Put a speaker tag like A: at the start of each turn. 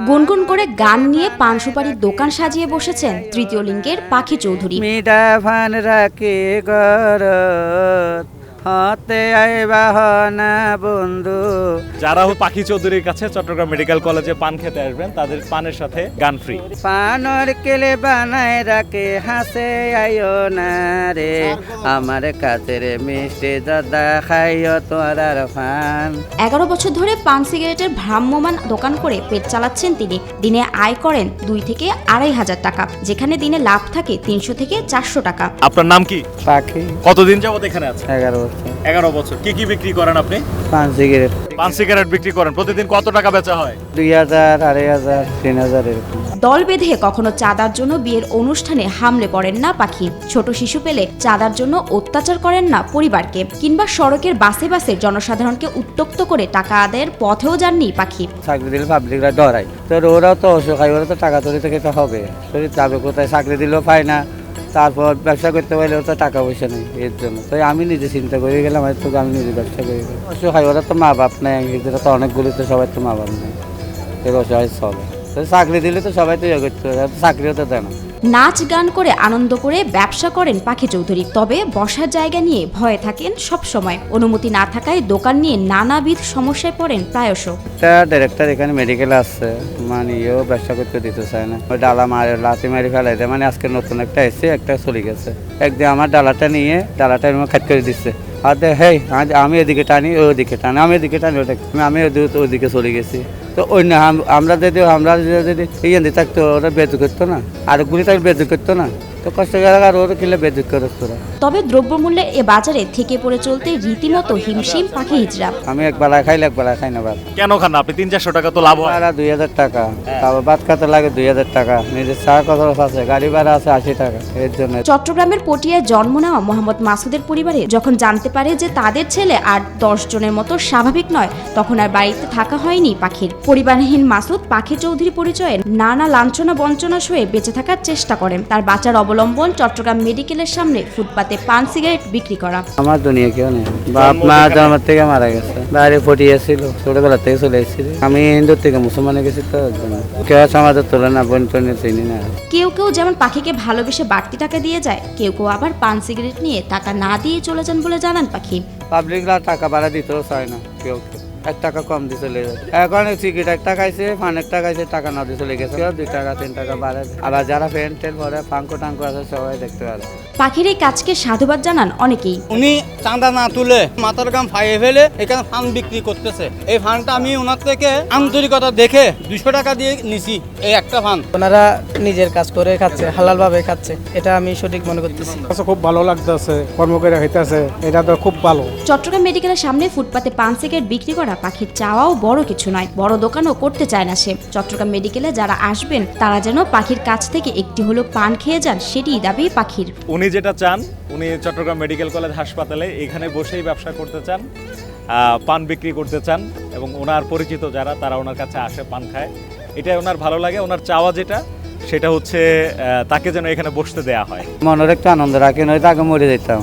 A: গুনগুন করে গান নিয়ে পান সুপারির দোকান সাজিয়ে বসেছেন তৃতীয় লিঙ্গের পাখি চৌধুরী।
B: মিডা ভান রাখি গরত হতে আইবা না বন্ধু।
C: যারা পাখি চৌধুরীর কাছে চট্টগ্রাম মেডিকেল কলেজে পান খেতে আসবেন তাদের পানের সাথে গান ফ্রি।
B: পানর কেলে বানায় রাখে হাসে আইও না রে আমার কাছের মিষ্টি দাদা খাইও তোরার পান।
A: 11 বছর ধরে পান সিগারেটের ভ্রাম্যমান দোকান করে পেট চালাচ্ছেন তিনি। দিনে আয় করেন 2 থেকে 2,500 টাকা, যেখানে দিনে লাভ থাকে 300 থেকে 400 টাকা।
C: আপনার নাম কি?
B: পাখি।
C: কতদিন যাবত এখানে আছেন?
B: 11 বছর।
C: 11 বছর। কি কি বিক্রি করেন আপনি?
B: পান সিগারেট।
C: পান সিগারেট বিক্রি করেন। প্রতিদিন কত টাকা বেচা হয়?
B: 2,000, 2,500, 3,000 এরকম।
A: দল বেঁধে কখনো চাঁদার জন্য বিয়ের অনুষ্ঠানে হামলে পড়েন না পাখি। ছোট শিশু পেলে চাঁদার জন্য অত্যাচার করেন না পরিবারকে, কিংবা সড়কের বাসে বাসে জনসাধারণকে উত্ত্যক্ত করে টাকা আদায়ের পথেও যাননি পাখি।
B: চাকরি দিলে পাবলিকরা ডরায়, তো ওরাও তো অসহায়, ওরা তো টাকা তুলি থেকে তো হবে, শরীর যাবে কোথায়? চাকরি দিলেও পায় না, তারপর ব্যবসা করতে পারলেও তো টাকা পয়সা নেই। এর জন্য তো আমি নিজে চিন্তা করে গেলাম, হয়তো আমি নিজে ব্যবসা করে গেলাম। অসহায়, ওরা তো মা বাপ নেই, এদের তো অনেকগুলি, তো সবাই তো মা বাপ নেই, এর অসহায় চলে। তো চাকরি দিলে তো সবাই তো ইয়ে করতে পারে, চাকরিও তো দেয় না।
A: নাচ গান করে আনন্দ করে ব্যবসা করেন পাখি চৌধুরী, তবে বসার জায়গা নিয়ে ভয়ে থাকেন সব সময়। অনুমতি না থাকায় দোকান নিয়ে নানাবিধ সমস্যায় পড়েন প্রায়শ।
B: একটা ডাইরেক্টর এখানে মেডিকেলে আসছে, মানে ও ব্যবসা করতে দিতে চায় না, ওই ডালা মারে লাথি মারি ফেলাই দেয়। মানে আজকে নতুন একটা এসে একটা চলে গেছে, একদিন আমার ডালাটা নিয়ে ডালাটা খাট করে দিচ্ছে, আর হেই আমি এদিকে টানি ও ওদিকে টানি, আমি এদিকে টানি আমি ওদিকে চলে গেছি। তো অন্য আমরা যদি এই থাকতো ওরা বেজু করতো না, আর গুলি তাকে বেজু করতো না, তো কষ্ট করে আর ওরা কিনলে বেজু করে।
A: তবে দ্রব্যমূল্যের এ বাজারে থেকে পড়ে চলতে রীতিমতো হিমশিম পাখি হিজড়া।
B: আমি একবেলা খাইলে একবেলা খাই না ভাত।
C: কেন খান না আপনি? 300-400 টাকা তো লাভ হয়।
B: ভাড়া 2,000 টাকা, তারপর ভাত খাতে লাগে 2,000 টাকা, নিজের চা খরচ আছে, গাড়ি ভাড়া আছে 80 টাকা। এর জন্য
A: চট্টগ্রামের পটিয়ায় জন্ম নেওয়া মোহাম্মদ মাসুদের পরিবারে যখন জানতে পারে যে তাদের ছেলে আর 10 জনের মতো স্বাভাবিক নয়, তখন আর বাড়িতে থাকা হয়নি পাখির। পরিবারহীন মাসুদ পাখি চৌধুরী পরিচয়ে নানা লাঞ্ছনা বঞ্চনা সয়ে বেঁচে থাকার চেষ্টা করেন। তার বাঁচার অবলম্বন চট্টগ্রাম মেডিকেলের সামনে ফুটপাতে পান সিগারেট বিক্রি করা।
B: আমার দুনিয়া কেউ নেই, বাপ মা জন্ম থেকে মারা গেছে, বাইরে পটিয়েছিল, ছোটবেলা থেকে চলে এসেছিল। আমি হিন্দুর থেকে মুসলমানে গেছি, তো কেউ সমাজের তোলে না, বোন টোন চিনি না।
A: কেউ কেউ যেমন পাখিকে ভালোবেসে বাড়তি টাকা দিয়ে যায়, কেউ কেউ আবার পান সিগারেট নিয়ে টাকা না দিয়ে চলে যান বলে জানান পাখি।
B: পাবলিকরা টাকা ভাড়া দিতেও চায় না, কেউ 1 টাকা কম দিয়ে চলে যায়। এখন সিগারেট 1 টাকা খাইছে, পান 1 টাকা খাইছে, টাকা না দিয়ে চলে গেছে, 2 টাকা 3 টাকা বাড়ে। আবার যারা ফ্যান টেন ভরে ফাঙ্কো টাঙ্কো আছে সবাই দেখতে পারে।
A: পাখির এই কাজকে সাধুবাদ জানান অনেকেই।
D: উনি চাঁদা না তুলে মাথার গাম ফাইয়ে ফেলে এখানে ফান বিক্রি করতেছে। এই ফানটা আমি ওনার থেকে আন্তরিকতা দেখে 200 টাকা দিয়ে নিছি, এই একটা ফান।
E: ওনারা নিজের কাজ করে খাচ্ছে, হালাল ভাবে খাচ্ছে, এটা আমি সঠিক মনে করতেছি।
F: খুব ভালো লাগতেছে, কর্ম করে খাইতেছে, এটা তো খুব ভালো।
A: চট্টগ্রাম মেডিকেলের সামনে ফুটপাতে পান সিগারেট বিক্রি করা পাখির চাওয়াও বড় কিছু নয়, বড় দোকানও করতে চায় না সে। চট্টগ্রাম মেডিকেলে যারা আসবেন তারা যেন পাখির কাছ থেকে একটি হলো পান খেয়ে যান, সেটিই দাবি পাখির।
C: উনি যেটা চান, উনি চট্টগ্রাম মেডিকেল কলেজ হাসপাতালে এখানে বসেই ব্যবসা করতে চান, পান বিক্রি করতে চান, এবং ওনার পরিচিত যারা তারা ওনার কাছে আসে, পান খায়। এটাই ওনার ভালো লাগে। ওনার চাওয়া যেটা, সেটা হচ্ছে তাকে যেন এখানে বসতে দেয়া হয়।
B: মনের একটু আনন্দ রাখি, নয়তো আগে মরে যেতাম।